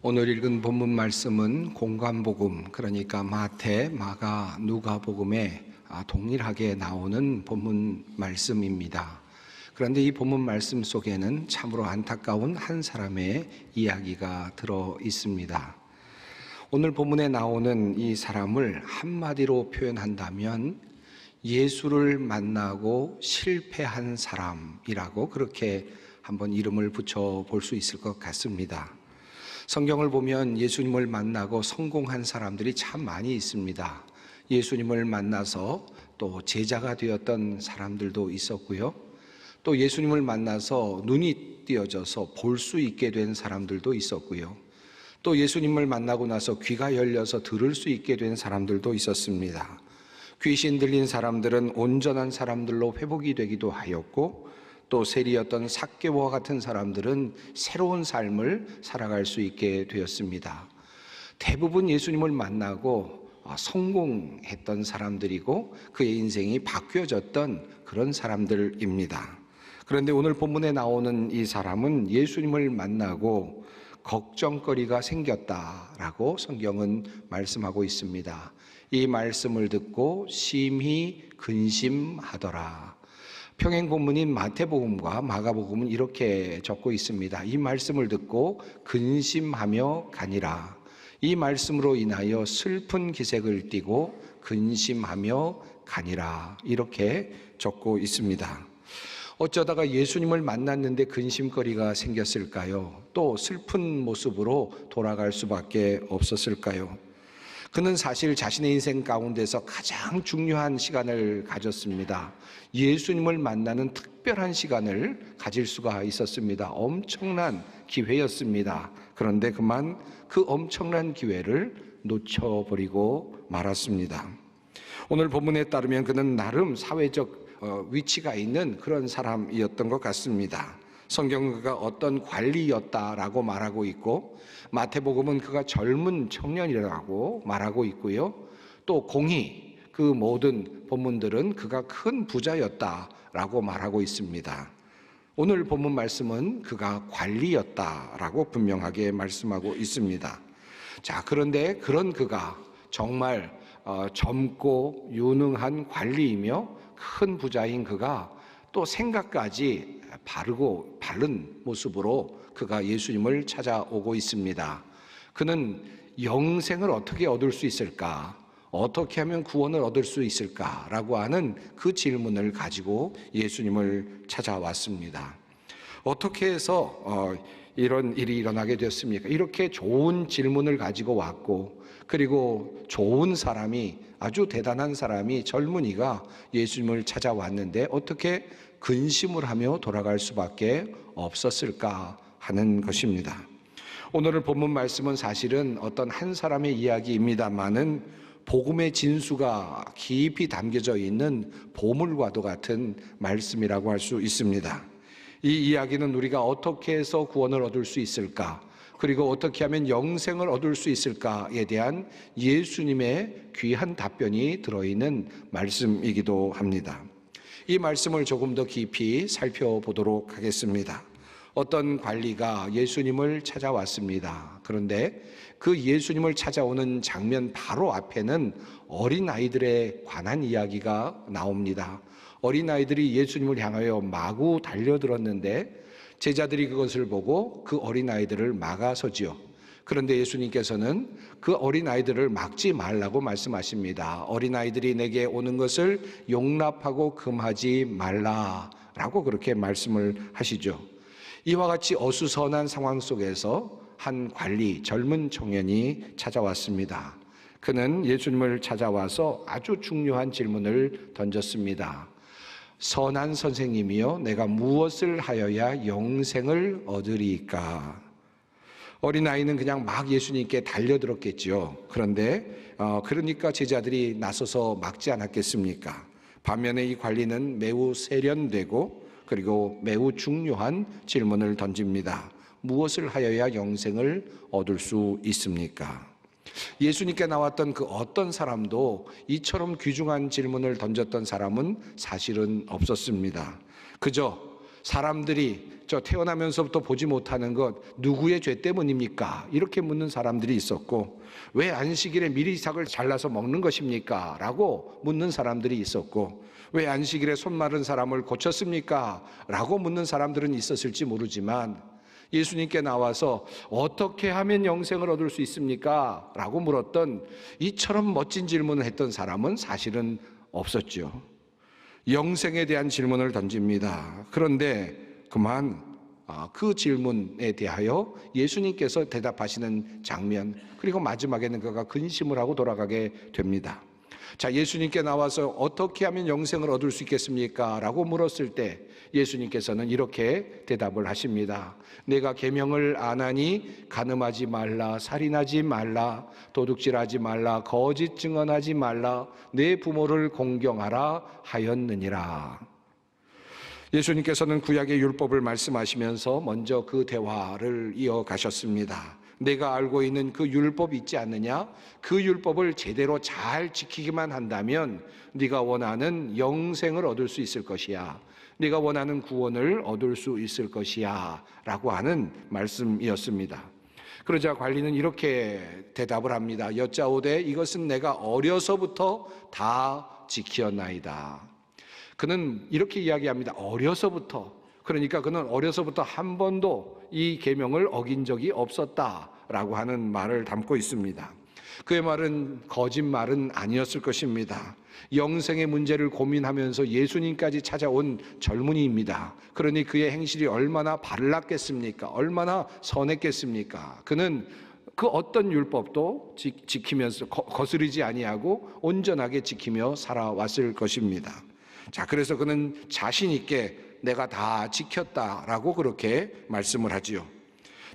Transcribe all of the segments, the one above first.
오늘 읽은 본문 말씀은 공관복음, 그러니까 마태, 마가, 누가복음에 동일하게 나오는 본문 말씀입니다. 그런데 이 본문 말씀 속에는 참으로 안타까운 한 사람의 이야기가 들어 있습니다. 오늘 본문에 나오는 이 사람을 한마디로 표현한다면 예수를 만나고 실패한 사람이라고 그렇게 한번 이름을 붙여 볼 수 있을 것 같습니다. 성경을 보면 예수님을 만나고 성공한 사람들이 참 많이 있습니다. 예수님을 만나서 또 제자가 되었던 사람들도 있었고요. 또 예수님을 만나서 눈이 띄어져서 볼 수 있게 된 사람들도 있었고요. 또 예수님을 만나고 나서 귀가 열려서 들을 수 있게 된 사람들도 있었습니다. 귀신 들린 사람들은 온전한 사람들로 회복이 되기도 하였고, 또 세리였던 삭개오와 같은 사람들은 새로운 삶을 살아갈 수 있게 되었습니다. 대부분 예수님을 만나고 성공했던 사람들이고 그의 인생이 바뀌어졌던 그런 사람들입니다. 그런데 오늘 본문에 나오는 이 사람은 예수님을 만나고 걱정거리가 생겼다라고 성경은 말씀하고 있습니다. 이 말씀을 듣고 심히 근심하더라. 평행 본문인 마태복음과 마가복음은 이렇게 적고 있습니다. 이 말씀을 듣고 근심하며 가니라. 이 말씀으로 인하여 슬픈 기색을 띠고 근심하며 가니라. 이렇게 적고 있습니다. 어쩌다가 예수님을 만났는데 근심거리가 생겼을까요? 또 슬픈 모습으로 돌아갈 수밖에 없었을까요? 그는 사실 자신의 인생 가운데서 가장 중요한 시간을 가졌습니다. 예수님을 만나는 특별한 시간을 가질 수가 있었습니다. 엄청난 기회였습니다. 그런데 그만 그 엄청난 기회를 놓쳐버리고 말았습니다. 오늘 본문에 따르면 그는 나름 사회적 위치가 있는 그런 사람이었던 것 같습니다. 성경은 그가 어떤 관리였다라고 말하고 있고, 마태복음은 그가 젊은 청년이라고 말하고 있고요. 또 공의, 그 모든 본문들은 그가 큰 부자였다라고 말하고 있습니다. 오늘 본문 말씀은 그가 관리였다라고 분명하게 말씀하고 있습니다. 자, 그런데 그런 그가 정말 젊고 유능한 관리이며 큰 부자인 그가 또 생각까지 바른 모습으로 그가 예수님을 찾아오고 있습니다. 그는 영생을 어떻게 얻을 수 있을까? 어떻게 하면 구원을 얻을 수 있을까라고 하는 그 질문을 가지고 예수님을 찾아왔습니다. 어떻게 해서 이런 일이 일어나게 됐습니까? 이렇게 좋은 질문을 가지고 왔고, 그리고 좋은 사람이, 아주 대단한 사람이, 젊은이가 예수님을 찾아왔는데 어떻게 근심을 하며 돌아갈 수밖에 없었을까 하는 것입니다. 오늘 본문 말씀은 사실은 어떤 한 사람의 이야기입니다만은 복음의 진수가 깊이 담겨져 있는 보물과도 같은 말씀이라고 할 수 있습니다. 이 이야기는 우리가 어떻게 해서 구원을 얻을 수 있을까, 그리고 어떻게 하면 영생을 얻을 수 있을까에 대한 예수님의 귀한 답변이 들어있는 말씀이기도 합니다. 이 말씀을 조금 더 깊이 살펴보도록 하겠습니다. 어떤 관리가 예수님을 찾아왔습니다. 그런데 그 예수님을 찾아오는 장면 바로 앞에는 어린아이들에 관한 이야기가 나옵니다. 어린아이들이 예수님을 향하여 마구 달려들었는데 제자들이 그것을 보고 그 어린아이들을 막아서지요. 그런데 예수님께서는 그 어린아이들을 막지 말라고 말씀하십니다. 어린아이들이 내게 오는 것을 용납하고 금하지 말라라고 그렇게 말씀을 하시죠. 이와 같이 어수선한 상황 속에서 한 관리, 젊은 청년이 찾아왔습니다. 그는 예수님을 찾아와서 아주 중요한 질문을 던졌습니다. 선한 선생님이여, 내가 무엇을 하여야 영생을 얻으리까? 어린아이는 그냥 막 예수님께 달려들었겠죠. 그런데 그러니까 제자들이 나서서 막지 않았겠습니까? 반면에 이 관리는 매우 세련되고 그리고 매우 중요한 질문을 던집니다. 무엇을 하여야 영생을 얻을 수 있습니까? 예수님께 나왔던 그 어떤 사람도 이처럼 귀중한 질문을 던졌던 사람은 사실은 없었습니다. 그저 사람들이 저 태어나면서부터 보지 못하는 것 누구의 죄 때문입니까? 이렇게 묻는 사람들이 있었고, 왜 안식일에 미리삭을 잘라서 먹는 것입니까? 라고 묻는 사람들이 있었고, 왜 안식일에 손 마른 사람을 고쳤습니까? 라고 묻는 사람들은 있었을지 모르지만 예수님께 나와서 어떻게 하면 영생을 얻을 수 있습니까? 라고 물었던 이처럼 멋진 질문을 했던 사람은 사실은 없었죠. 영생에 대한 질문을 던집니다. 그런데 그만 그 질문에 대하여 예수님께서 대답하시는 장면, 그리고 마지막에는 그가 근심을 하고 돌아가게 됩니다. 자, 예수님께 나와서 어떻게 하면 영생을 얻을 수 있겠습니까? 라고 물었을 때 예수님께서는 이렇게 대답을 하십니다. 내가 계명을 안 하니 간음하지 말라, 살인하지 말라, 도둑질하지 말라, 거짓 증언하지 말라, 내 부모를 공경하라 하였느니라. 예수님께서는 구약의 율법을 말씀하시면서 먼저 그 대화를 이어가셨습니다. 내가 알고 있는 그 율법 있지 않느냐? 그 율법을 제대로 잘 지키기만 한다면 네가 원하는 영생을 얻을 수 있을 것이야. 네가 원하는 구원을 얻을 수 있을 것이야 라고 하는 말씀이었습니다. 그러자 관리는 이렇게 대답을 합니다. 여짜오되 이것은 내가 어려서부터 다 지켰나이다. 그는 이렇게 이야기합니다. 어려서부터. 그러니까 그는 어려서부터 한 번도 이 계명을 어긴 적이 없었다라고 하는 말을 담고 있습니다. 그의 말은 거짓말은 아니었을 것입니다. 영생의 문제를 고민하면서 예수님까지 찾아온 젊은이입니다. 그러니 그의 행실이 얼마나 발랐겠습니까? 얼마나 선했겠습니까? 그는 그 어떤 율법도 지키면서 거스르지 아니하고 온전하게 지키며 살아왔을 것입니다. 자, 그래서 그는 자신 있게 내가 다 지켰다라고 그렇게 말씀을 하지요.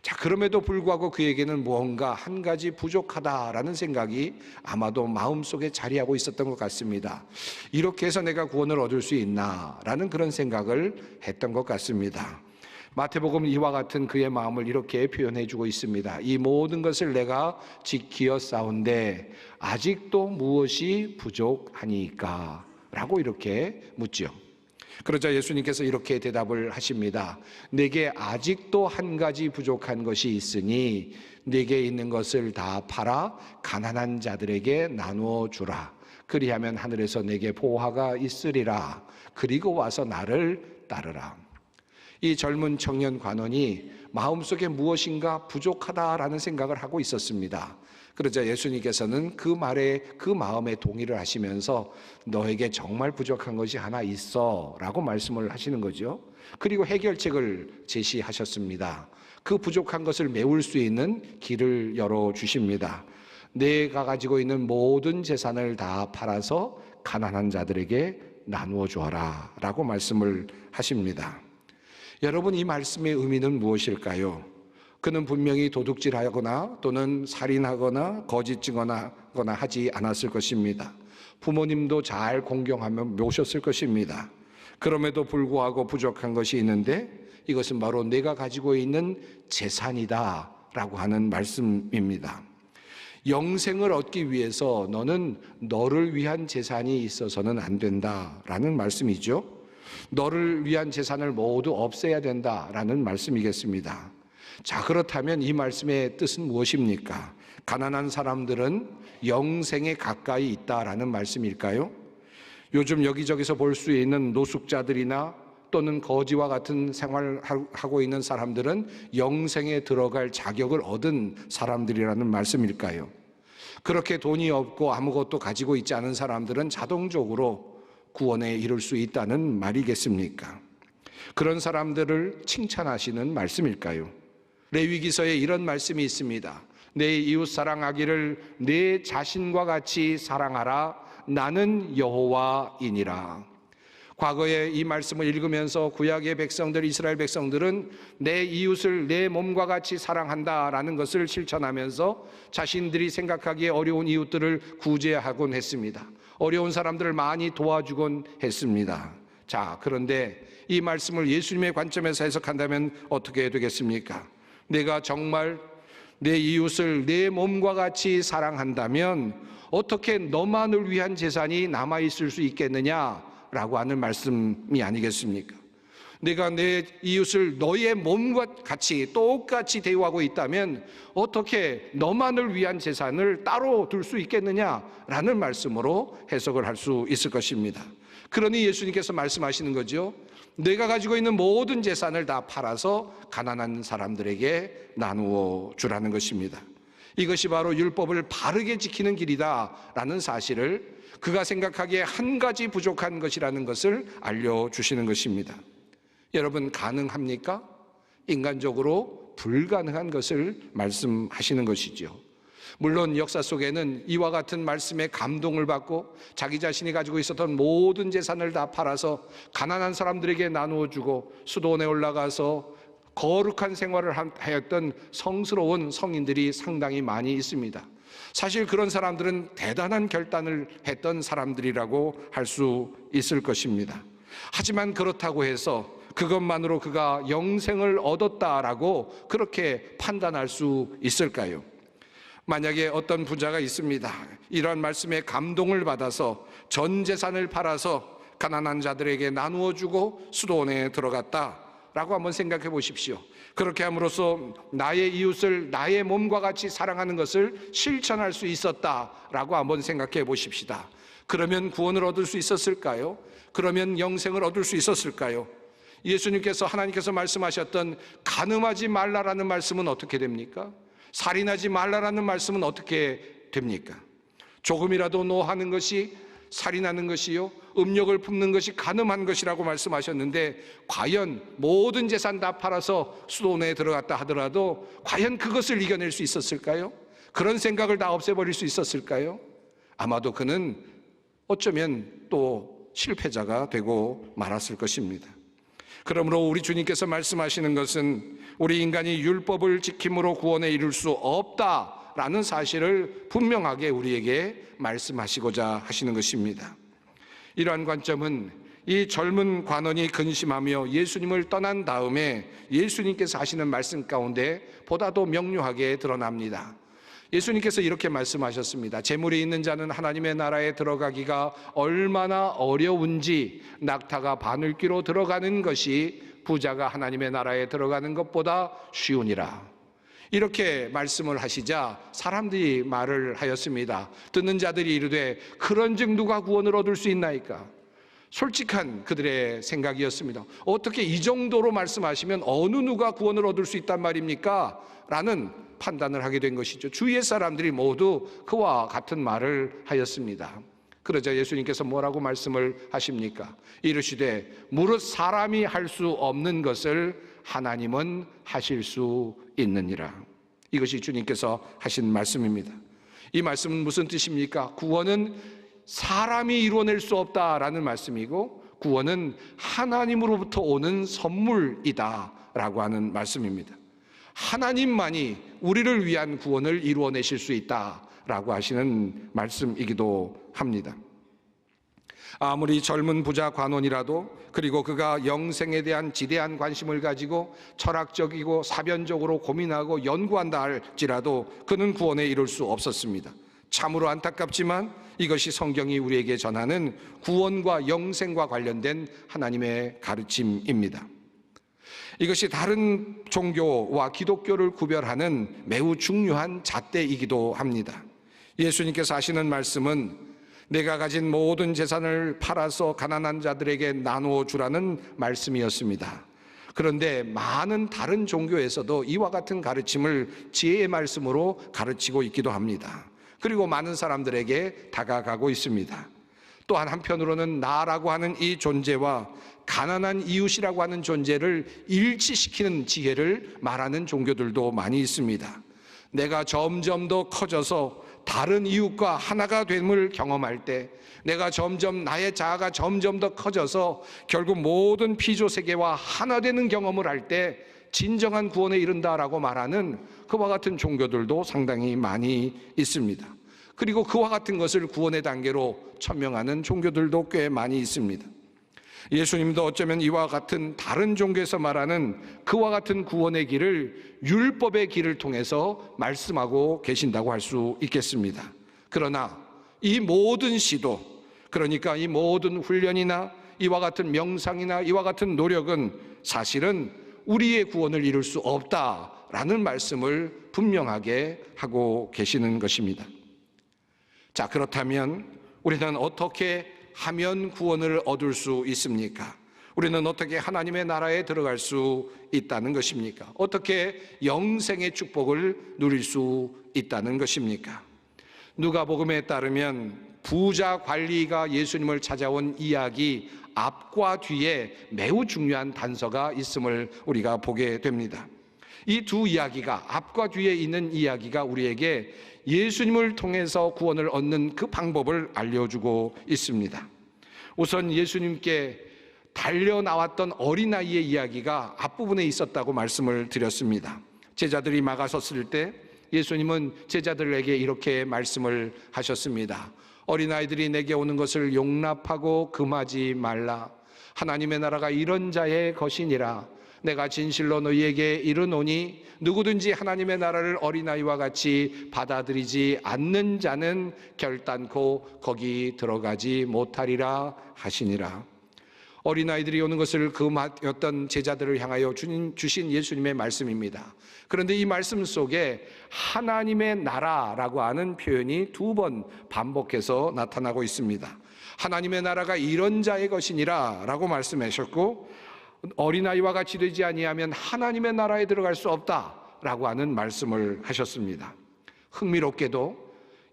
자, 그럼에도 불구하고 그에게는 무언가 한 가지 부족하다라는 생각이 아마도 마음속에 자리하고 있었던 것 같습니다. 이렇게 해서 내가 구원을 얻을 수 있나라는 그런 생각을 했던 것 같습니다. 마태복음 이와 같은 그의 마음을 이렇게 표현해 주고 있습니다. 이 모든 것을 내가 지키어 싸운데 아직도 무엇이 부족하니까? 라고 이렇게 묻죠. 그러자 예수님께서 이렇게 대답을 하십니다. 내게 아직도 한 가지 부족한 것이 있으니 내게 있는 것을 다 팔아 가난한 자들에게 나누어 주라. 그리하면 하늘에서 내게 보화가 있으리라. 그리고 와서 나를 따르라. 이 젊은 청년 관원이 마음속에 무엇인가 부족하다라는 생각을 하고 있었습니다. 그러자 예수님께서는 그 말에 그 마음에 동의를 하시면서 너에게 정말 부족한 것이 하나 있어 라고 말씀을 하시는 거죠. 그리고 해결책을 제시하셨습니다. 그 부족한 것을 메울 수 있는 길을 열어주십니다. 내가 가지고 있는 모든 재산을 다 팔아서 가난한 자들에게 나누어 주어라 라고 말씀을 하십니다. 여러분, 이 말씀의 의미는 무엇일까요? 그는 분명히 도둑질하거나 또는 살인하거나 거짓 증언하거나 하지 않았을 것입니다. 부모님도 잘 공경하며 모셨을 것입니다. 그럼에도 불구하고 부족한 것이 있는데 이것은 바로 내가 가지고 있는 재산이다 라고 하는 말씀입니다. 영생을 얻기 위해서 너는 너를 위한 재산이 있어서는 안 된다라는 말씀이죠. 너를 위한 재산을 모두 없애야 된다라는 말씀이겠습니다. 자, 그렇다면 이 말씀의 뜻은 무엇입니까? 가난한 사람들은 영생에 가까이 있다라는 말씀일까요? 요즘 여기저기서 볼 수 있는 노숙자들이나 또는 거지와 같은 생활을 하고 있는 사람들은 영생에 들어갈 자격을 얻은 사람들이라는 말씀일까요? 그렇게 돈이 없고 아무것도 가지고 있지 않은 사람들은 자동적으로 구원에 이를 수 있다는 말이겠습니까? 그런 사람들을 칭찬하시는 말씀일까요? 레위기서에 이런 말씀이 있습니다. 내 이웃 사랑하기를 내 자신과 같이 사랑하라. 나는 여호와이니라. 과거에 이 말씀을 읽으면서 구약의 백성들, 이스라엘 백성들은 내 이웃을 내 몸과 같이 사랑한다라는 것을 실천하면서 자신들이 생각하기에 어려운 이웃들을 구제하곤 했습니다. 어려운 사람들을 많이 도와주곤 했습니다. 자, 그런데 이 말씀을 예수님의 관점에서 해석한다면 어떻게 되겠습니까? 내가 정말 내 이웃을 내 몸과 같이 사랑한다면 어떻게 너만을 위한 재산이 남아있을 수 있겠느냐라고 하는 말씀이 아니겠습니까? 내가 내 이웃을 너의 몸과 같이 똑같이 대우하고 있다면 어떻게 너만을 위한 재산을 따로 둘 수 있겠느냐라는 말씀으로 해석을 할 수 있을 것입니다. 그러니 예수님께서 말씀하시는 거죠. 내가 가지고 있는 모든 재산을 다 팔아서 가난한 사람들에게 나누어 주라는 것입니다. 이것이 바로 율법을 바르게 지키는 길이다라는 사실을 그가 생각하기에 한 가지 부족한 것이라는 것을 알려주시는 것입니다. 여러분, 가능합니까? 인간적으로 불가능한 것을 말씀하시는 것이죠. 물론 역사 속에는 이와 같은 말씀에 감동을 받고 자기 자신이 가지고 있었던 모든 재산을 다 팔아서 가난한 사람들에게 나누어 주고 수도원에 올라가서 거룩한 생활을 하였던 성스러운 성인들이 상당히 많이 있습니다. 사실 그런 사람들은 대단한 결단을 했던 사람들이라고 할 수 있을 것입니다. 하지만 그렇다고 해서 그것만으로 그가 영생을 얻었다라고 그렇게 판단할 수 있을까요? 만약에 어떤 부자가 있습니다. 이러한 말씀에 감동을 받아서 전 재산을 팔아서 가난한 자들에게 나누어 주고 수도원에 들어갔다라고 한번 생각해 보십시오. 그렇게 함으로써 나의 이웃을 나의 몸과 같이 사랑하는 것을 실천할 수 있었다라고 한번 생각해 보십시다. 그러면 구원을 얻을 수 있었을까요? 그러면 영생을 얻을 수 있었을까요? 예수님께서, 하나님께서 말씀하셨던 간음하지 말라라는 말씀은 어떻게 됩니까? 살인하지 말라라는 말씀은 어떻게 됩니까? 조금이라도 노하는 것이 살인하는 것이요, 음욕을 품는 것이 간음한 것이라고 말씀하셨는데, 과연 모든 재산 다 팔아서 수도원에 들어갔다 하더라도 과연 그것을 이겨낼 수 있었을까요? 그런 생각을 다 없애버릴 수 있었을까요? 아마도 그는 어쩌면 또 실패자가 되고 말았을 것입니다. 그러므로 우리 주님께서 말씀하시는 것은 우리 인간이 율법을 지킴으로 구원에 이룰 수 없다라는 사실을 분명하게 우리에게 말씀하시고자 하시는 것입니다. 이러한 관점은 이 젊은 관원이 근심하며 예수님을 떠난 다음에 예수님께서 하시는 말씀 가운데 보다도 명료하게 드러납니다. 예수님께서 이렇게 말씀하셨습니다. 재물이 있는 자는 하나님의 나라에 들어가기가 얼마나 어려운지, 낙타가 바늘귀로 들어가는 것이 부자가 하나님의 나라에 들어가는 것보다 쉬우니라. 이렇게 말씀을 하시자 사람들이 말을 하였습니다. 듣는 자들이 이르되 그런즉 누가 구원을 얻을 수 있나이까? 솔직한 그들의 생각이었습니다. 어떻게 이 정도로 말씀하시면 어느 누가 구원을 얻을 수 있단 말입니까? 라는 판단을 하게 된 것이죠. 주위의 사람들이 모두 그와 같은 말을 하였습니다. 그러자 예수님께서 뭐라고 말씀을 하십니까? 이르시되 무릇 사람이 할 수 없는 것을 하나님은 하실 수 있느니라. 이것이 주님께서 하신 말씀입니다. 이 말씀은 무슨 뜻입니까? 구원은 사람이 이루어낼 수 없다라는 말씀이고, 구원은 하나님으로부터 오는 선물이다 라고 하는 말씀입니다. 하나님만이 우리를 위한 구원을 이루어내실 수 있다라고 하시는 말씀이기도 합니다. 아무리 젊은 부자 관원이라도, 그리고 그가 영생에 대한 지대한 관심을 가지고 철학적이고 사변적으로 고민하고 연구한다 할지라도 그는 구원에 이룰 수 없었습니다. 참으로 안타깝지만 이것이 성경이 우리에게 전하는 구원과 영생과 관련된 하나님의 가르침입니다. 이것이 다른 종교와 기독교를 구별하는 매우 중요한 잣대이기도 합니다. 예수님께서 하시는 말씀은 내가 가진 모든 재산을 팔아서 가난한 자들에게 나누어 주라는 말씀이었습니다. 그런데 많은 다른 종교에서도 이와 같은 가르침을 지혜의 말씀으로 가르치고 있기도 합니다. 그리고 많은 사람들에게 다가가고 있습니다. 또한 한편으로는 나라고 하는 이 존재와 가난한 이웃이라고 하는 존재를 일치시키는 지혜를 말하는 종교들도 많이 있습니다. 내가 점점 더 커져서 다른 이웃과 하나가 됨을 경험할 때, 내가 점점 나의 자아가 점점 더 커져서 결국 모든 피조 세계와 하나 되는 경험을 할 때 진정한 구원에 이른다라고 말하는 그와 같은 종교들도 상당히 많이 있습니다. 그리고 그와 같은 것을 구원의 단계로 천명하는 종교들도 꽤 많이 있습니다. 예수님도 어쩌면 이와 같은 다른 종교에서 말하는 그와 같은 구원의 길을 율법의 길을 통해서 말씀하고 계신다고 할 수 있겠습니다. 그러나 이 모든 시도, 그러니까 이 모든 훈련이나 이와 같은 명상이나 이와 같은 노력은 사실은 우리의 구원을 이룰 수 없다라는 말씀을 분명하게 하고 계시는 것입니다. 자, 그렇다면 우리는 어떻게 하면 구원을 얻을 수 있습니까? 우리는 어떻게 하나님의 나라에 들어갈 수 있다는 것입니까? 어떻게 영생의 축복을 누릴 수 있다는 것입니까? 누가복음에 따르면 부자 관리가 예수님을 찾아온 이야기 앞과 뒤에 매우 중요한 단서가 있음을 우리가 보게 됩니다. 이 두 이야기가, 앞과 뒤에 있는 이야기가 우리에게 예수님을 통해서 구원을 얻는 그 방법을 알려주고 있습니다. 우선 예수님께 달려나왔던 어린아이의 이야기가 앞부분에 있었다고 말씀을 드렸습니다. 제자들이 막아섰을 때 예수님은 제자들에게 이렇게 말씀을 하셨습니다. 어린아이들이 내게 오는 것을 용납하고 금하지 말라. 하나님의 나라가 이런 자의 것이니라. 내가 진실로 너희에게 이르노니 누구든지 하나님의 나라를 어린아이와 같이 받아들이지 않는 자는 결단코 거기 들어가지 못하리라 하시니라. 어린아이들이 오는 것을 금하였던 제자들을 향하여 주신 예수님의 말씀입니다. 그런데 이 말씀 속에 하나님의 나라라고 하는 표현이 두 번 반복해서 나타나고 있습니다. 하나님의 나라가 이런 자의 것이니라 라고 말씀하셨고, 어린아이와 같이 되지 아니하면 하나님의 나라에 들어갈 수 없다라고 하는 말씀을 하셨습니다. 흥미롭게도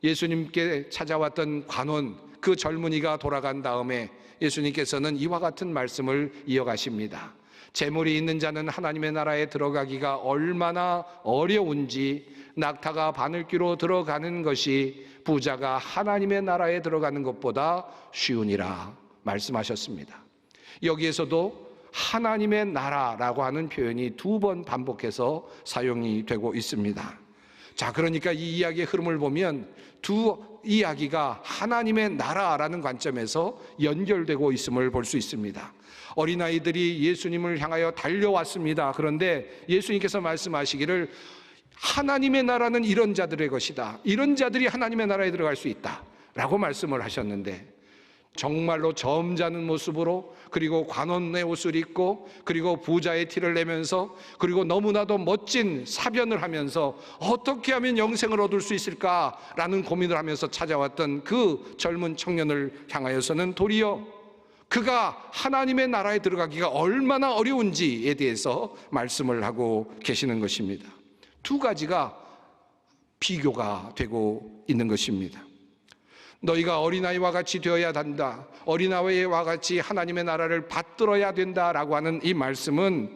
예수님께 찾아왔던 관원, 그 젊은이가 돌아간 다음에 예수님께서는 이와 같은 말씀을 이어가십니다. 재물이 있는 자는 하나님의 나라에 들어가기가 얼마나 어려운지 낙타가 바늘귀로 들어가는 것이 부자가 하나님의 나라에 들어가는 것보다 쉬우니라 말씀하셨습니다. 여기에서도 하나님의 나라라고 하는 표현이 두 번 반복해서 사용이 되고 있습니다. 자, 그러니까 이 이야기의 흐름을 보면 두 이야기가 하나님의 나라라는 관점에서 연결되고 있음을 볼 수 있습니다. 어린아이들이 예수님을 향하여 달려왔습니다. 그런데 예수님께서 말씀하시기를 하나님의 나라는 이런 자들의 것이다. 이런 자들이 하나님의 나라에 들어갈 수 있다 라고 말씀을 하셨는데, 정말로 점잖은 모습으로, 그리고 관원의 옷을 입고, 그리고 부자의 티를 내면서, 그리고 너무나도 멋진 사변을 하면서 어떻게 하면 영생을 얻을 수 있을까라는 고민을 하면서 찾아왔던 그 젊은 청년을 향하여서는 도리어 그가 하나님의 나라에 들어가기가 얼마나 어려운지에 대해서 말씀을 하고 계시는 것입니다. 두 가지가 비교가 되고 있는 것입니다. 너희가 어린아이와 같이 되어야 한다, 어린아이와 같이 하나님의 나라를 받들어야 된다라고 하는 이 말씀은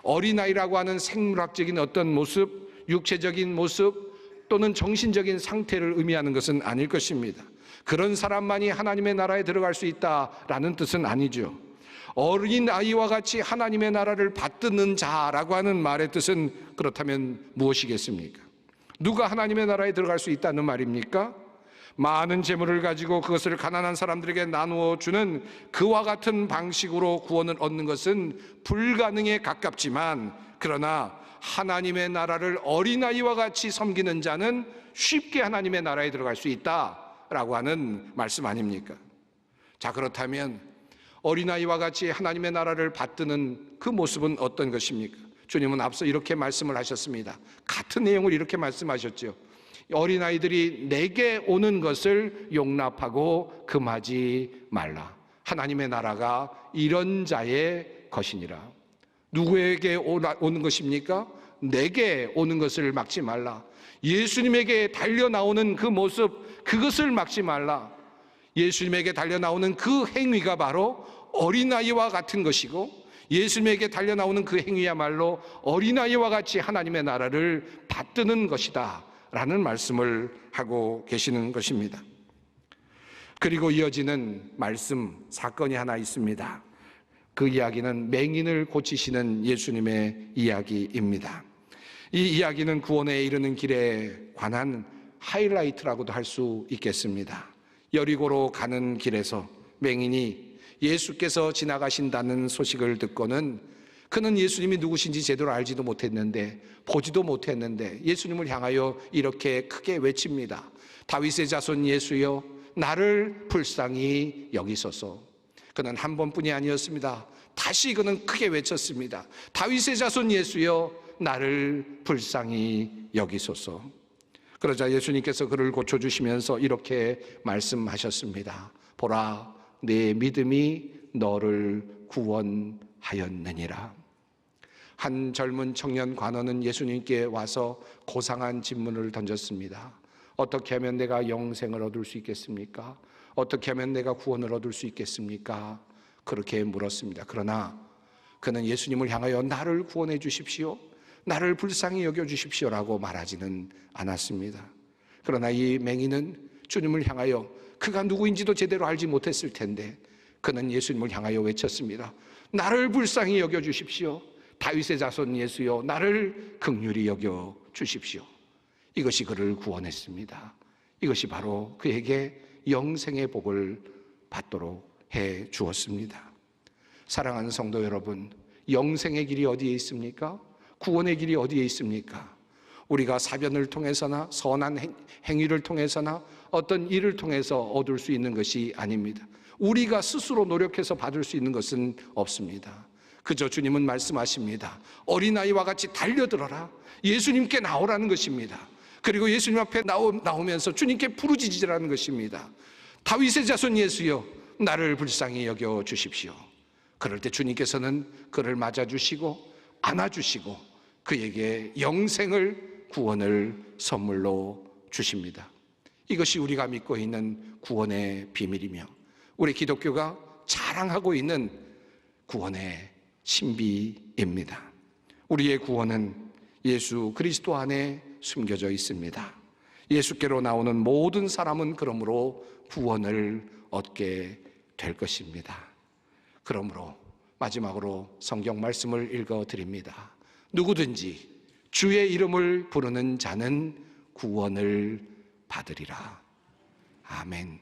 어린아이라고 하는 생물학적인 어떤 모습, 육체적인 모습 또는 정신적인 상태를 의미하는 것은 아닐 것입니다. 그런 사람만이 하나님의 나라에 들어갈 수 있다라는 뜻은 아니죠. 어린아이와 같이 하나님의 나라를 받드는 자라고 하는 말의 뜻은 그렇다면 무엇이겠습니까? 누가 하나님의 나라에 들어갈 수 있다는 말입니까? 많은 재물을 가지고 그것을 가난한 사람들에게 나누어 주는 그와 같은 방식으로 구원을 얻는 것은 불가능에 가깝지만, 그러나 하나님의 나라를 어린아이와 같이 섬기는 자는 쉽게 하나님의 나라에 들어갈 수 있다라고 하는 말씀 아닙니까? 자, 그렇다면 어린아이와 같이 하나님의 나라를 받드는 그 모습은 어떤 것입니까? 주님은 앞서 이렇게 말씀을 하셨습니다. 같은 내용을 이렇게 말씀하셨죠. 어린아이들이 내게 오는 것을 용납하고 금하지 말라. 하나님의 나라가 이런 자의 것이니라. 누구에게 오는 것입니까? 내게 오는 것을 막지 말라. 예수님에게 달려나오는 그 모습, 그것을 막지 말라. 예수님에게 달려나오는 그 행위가 바로 어린아이와 같은 것이고, 예수님에게 달려나오는 그 행위야말로 어린아이와 같이 하나님의 나라를 받드는 것이다 라는 말씀을 하고 계시는 것입니다. 그리고 이어지는 말씀, 사건이 하나 있습니다. 그 이야기는 맹인을 고치시는 예수님의 이야기입니다. 이 이야기는 구원에 이르는 길에 관한 하이라이트라고도 할 수 있겠습니다. 여리고로 가는 길에서 맹인이 예수께서 지나가신다는 소식을 듣고는 그는 예수님이 누구신지 제대로 알지도 못했는데, 보지도 못했는데 예수님을 향하여 이렇게 크게 외칩니다. 다윗의 자손 예수여, 나를 불쌍히 여기소서. 그는 한 번뿐이 아니었습니다. 다시 그는 크게 외쳤습니다. 다윗의 자손 예수여, 나를 불쌍히 여기소서. 그러자 예수님께서 그를 고쳐주시면서 이렇게 말씀하셨습니다. 보라, 내 믿음이 너를 구원하였느니라. 한 젊은 청년 관원은 예수님께 와서 고상한 질문을 던졌습니다. 어떻게 하면 내가 영생을 얻을 수 있겠습니까? 어떻게 하면 내가 구원을 얻을 수 있겠습니까? 그렇게 물었습니다. 그러나 그는 예수님을 향하여 나를 구원해 주십시오, 나를 불쌍히 여겨주십시오라고 말하지는 않았습니다. 그러나 이 맹인은 주님을 향하여 그가 누구인지도 제대로 알지 못했을 텐데 그는 예수님을 향하여 외쳤습니다. 나를 불쌍히 여겨주십시오, 다윗의 자손 예수여, 나를 긍휼히 여겨주십시오. 이것이 그를 구원했습니다. 이것이 바로 그에게 영생의 복을 받도록 해 주었습니다. 사랑하는 성도 여러분, 영생의 길이 어디에 있습니까? 구원의 길이 어디에 있습니까? 우리가 사변을 통해서나 선한 행위를 통해서나 어떤 일을 통해서 얻을 수 있는 것이 아닙니다. 우리가 스스로 노력해서 받을 수 있는 것은 없습니다. 그저 주님은 말씀하십니다. 어린아이와 같이 달려들어라, 예수님께 나오라는 것입니다. 그리고 예수님 앞에 나오면서 주님께 부르짖으라는 것입니다. 다윗의 자손 예수여, 나를 불쌍히 여겨 주십시오. 그럴 때 주님께서는 그를 맞아주시고 안아주시고 그에게 영생을, 구원을 선물로 주십니다. 이것이 우리가 믿고 있는 구원의 비밀이며 우리 기독교가 자랑하고 있는 구원의 신비입니다. 우리의 구원은 예수 그리스도 안에 숨겨져 있습니다. 예수께로 나오는 모든 사람은 그러므로 구원을 얻게 될 것입니다. 그러므로 마지막으로 성경 말씀을 읽어드립니다. 누구든지 주의 이름을 부르는 자는 구원을 받으리라. 아멘.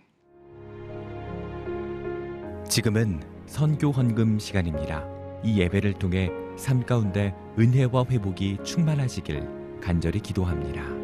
지금은 선교 헌금 시간입니다. 이 예배를 통해 삶 가운데 은혜와 회복이 충만하시길 간절히 기도합니다.